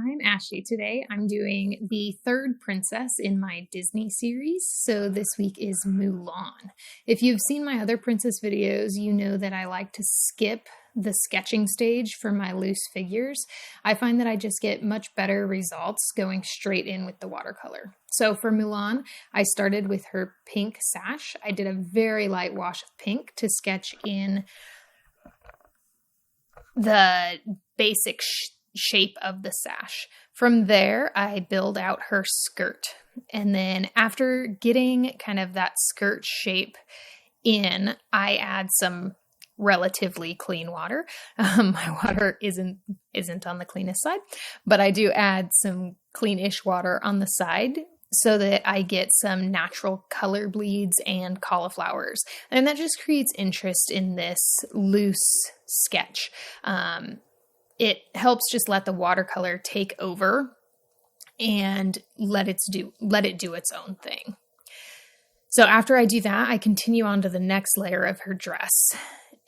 I'm Ashley. Today I'm doing the third princess in my Disney series. So this week is Mulan. If you've seen my other princess videos, you know that I like to skip the sketching stage for my loose figures. I find that I just get much better results going straight in with the watercolor. So for Mulan, I started with her pink sash. I did a very light wash of pink to sketch in the basic shape of the sash. From there, I build out her skirt. And then after getting kind of that skirt shape in, I add some relatively clean water. My water isn't on the cleanest side, but I do add some cleanish water on the side so that I get some natural color bleeds and cauliflowers. And that just creates interest in this loose sketch. It helps just let the watercolor take over and let it do its own thing. So after I do that, I continue on to the next layer of her dress.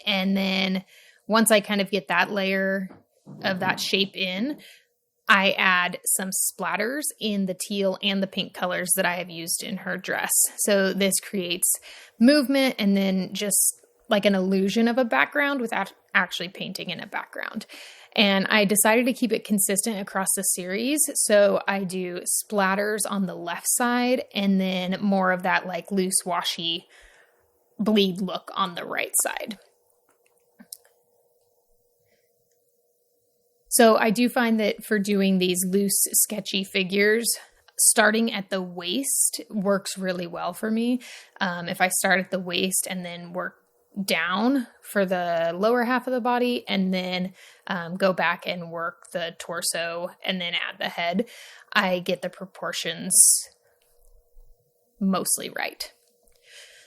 And then once I kind of get that layer of that shape in, I add some splatters in the teal and the pink colors that I have used in her dress. So this creates movement and then just like an illusion of a background without actually painting in a background. And I decided to keep it consistent across the series. So I do splatters on the left side and then more of that like loose washy bleed look on the right side. So I do find that for doing these loose, sketchy figures, starting at the waist works really well for me. If I start at the waist and then work down for the lower half of the body and then go back and work the torso and then add the head, I get the proportions mostly right.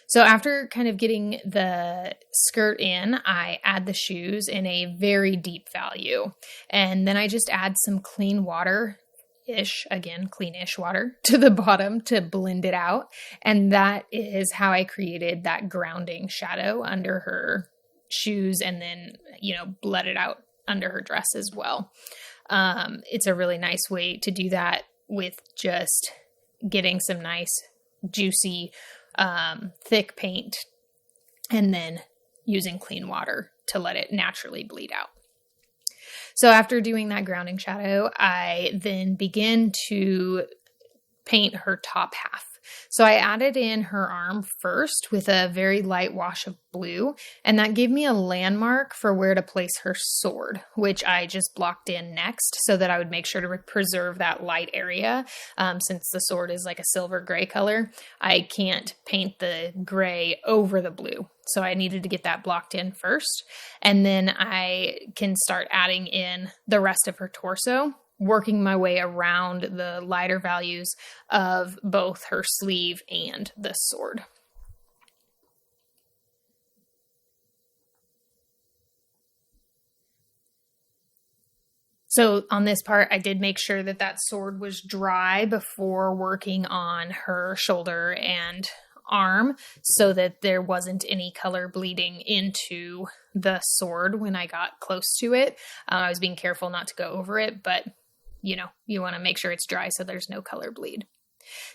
So after kind of getting the skirt in, I add the shoes in a very deep value. And then I just add some clean water-ish, again, cleanish water to the bottom to blend it out. And that is how I created that grounding shadow under her shoes and then, bled it out under her dress as well. It's a really nice way to do that with just getting some nice, juicy, thick paint and then using clean water to let it naturally bleed out. So after doing that grounding shadow, I then begin to paint her top half. So I added in her arm first with a very light wash of blue, and that gave me a landmark for where to place her sword, which I just blocked in next so that I would make sure to preserve that light area. Since the sword is like a silver gray color, I can't paint the gray over the blue. So I needed to get that blocked in first, and then I can start adding in the rest of her torso, working my way around the lighter values of both her sleeve and the sword. So on this part, I did make sure that that sword was dry before working on her shoulder and arm so that there wasn't any color bleeding into the sword when I got close to it. I was being careful not to go over it, but you want to make sure it's dry so there's no color bleed.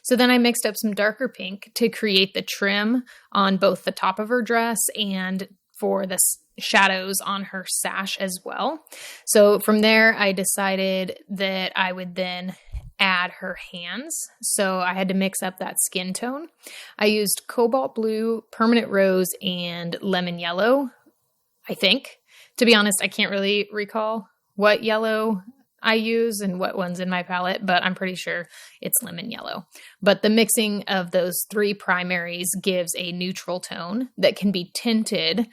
So then I mixed up some darker pink to create the trim on both the top of her dress and for the shadows on her sash as well. So from there, I decided that I would then add her hands. So I had to mix up that skin tone. I used cobalt blue, permanent rose, and lemon yellow, I think. To be honest, I can't really recall what yellow I use and what one's in my palette, but I'm pretty sure it's lemon yellow. But the mixing of those three primaries gives a neutral tone that can be tinted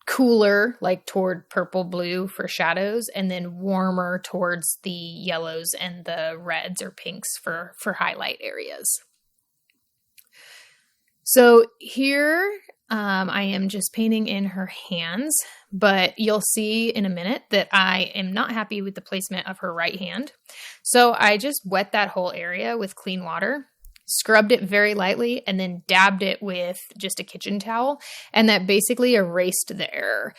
cooler, like toward purple blue for shadows, and then warmer towards the yellows and the reds or pinks for highlight areas. So here I am just painting in her hands, but you'll see in a minute that I am not happy with the placement of her right hand. So I just wet that whole area with clean water, scrubbed it very lightly, and then dabbed it with just a kitchen towel. And that basically erased the error.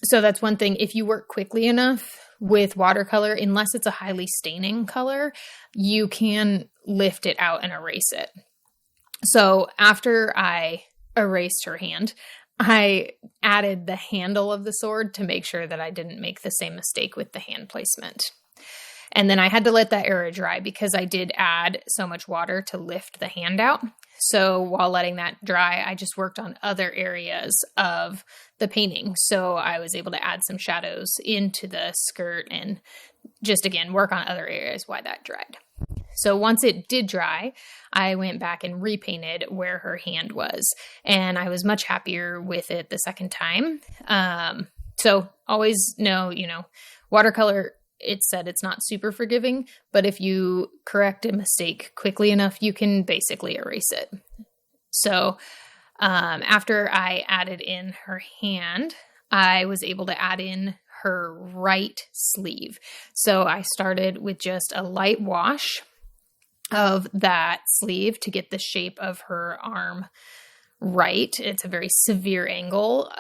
So that's one thing. If you work quickly enough with watercolor, unless it's a highly staining color, you can lift it out and erase it. So after I erased her hand, I added the handle of the sword to make sure that I didn't make the same mistake with the hand placement. And then I had to let that area dry because I did add so much water to lift the hand out. So while letting that dry, I just worked on other areas of the painting. So I was able to add some shadows into the skirt and just, again, work on other areas while that dried. So once it did dry, I went back and repainted where her hand was. And I was much happier with it the second time. So always know, watercolor, it said it's not super forgiving, but if you correct a mistake quickly enough, you can basically erase it. So after I added in her hand, I was able to add in her right sleeve. So I started with just a light wash of that sleeve to get the shape of her arm right. It's a very severe angle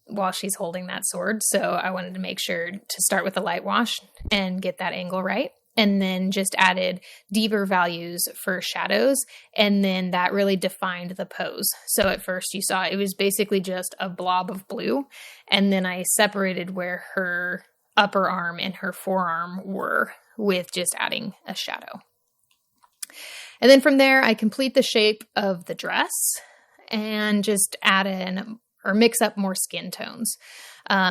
while she's holding that sword. So I wanted to make sure to start with a light wash and get that angle right. And then just added deeper values for shadows. And then that really defined the pose. So at first you saw it was basically just a blob of blue. And then I separated where her upper arm and her forearm were with just adding a shadow. And then from there, I complete the shape of the dress and just add in or mix up more skin tones.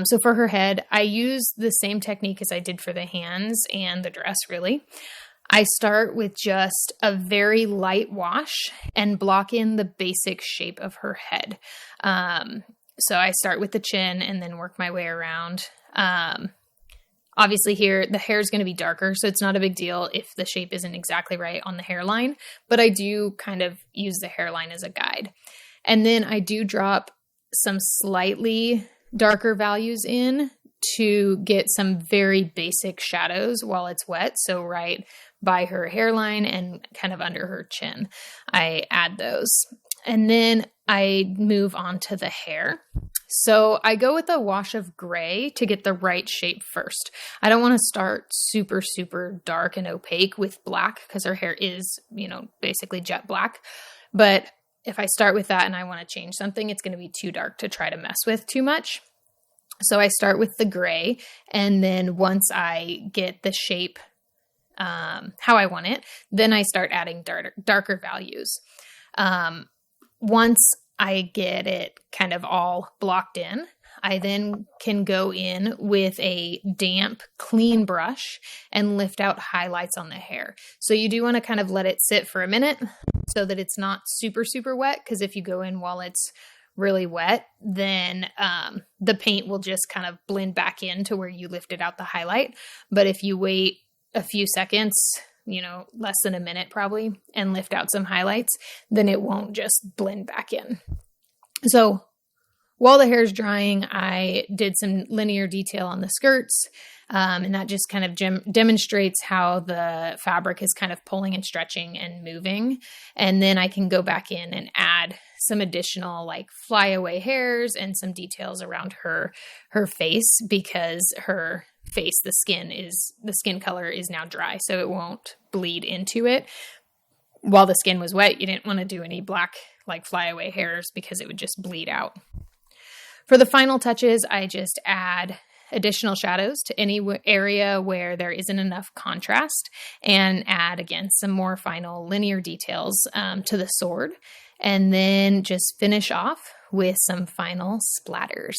So for her head, I use the same technique as I did for the hands and the dress, really. I start with just a very light wash and block in the basic shape of her head. So I start with the chin and then work my way around. Obviously here, the hair is going to be darker, so it's not a big deal if the shape isn't exactly right on the hairline, but I do kind of use the hairline as a guide. And then I do drop some slightly darker values in to get some very basic shadows while it's wet. So right by her hairline and kind of under her chin, I add those. And then I move on to the hair. So I go with a wash of gray to get the right shape first. I don't want to start super, super dark and opaque with black because her hair is, basically jet black. But if I start with that and I want to change something, it's going to be too dark to try to mess with too much. So I start with the gray, and then once I get the shape how I want it, then I start adding darker values. Once I get it kind of all blocked in, I then can go in with a damp, clean brush and lift out highlights on the hair. So you do want to kind of let it sit for a minute so that it's not super, super wet, because if you go in while it's really wet, then the paint will just kind of blend back into where you lifted out the highlight. But if you wait a few seconds, less than a minute probably, and lift out some highlights, then it won't just blend back in. So while the hair is drying, I did some linear detail on the skirts, and that just kind of demonstrates how the fabric is kind of pulling and stretching and moving. And then I can go back in and add some additional like flyaway hairs and some details around her face, because her face, the skin color is now dry, so it won't bleed into it. While the skin was wet, you didn't want to do any black like flyaway hairs because it would just bleed out. For the final touches, I just add additional shadows to any area where there isn't enough contrast, and add, again, some more final linear details to the sword, and then just finish off with some final splatters.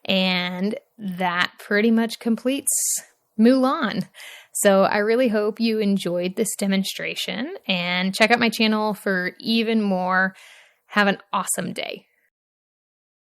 And that pretty much completes Mulan. So I really hope you enjoyed this demonstration, and check out my channel for even more. Have an awesome day.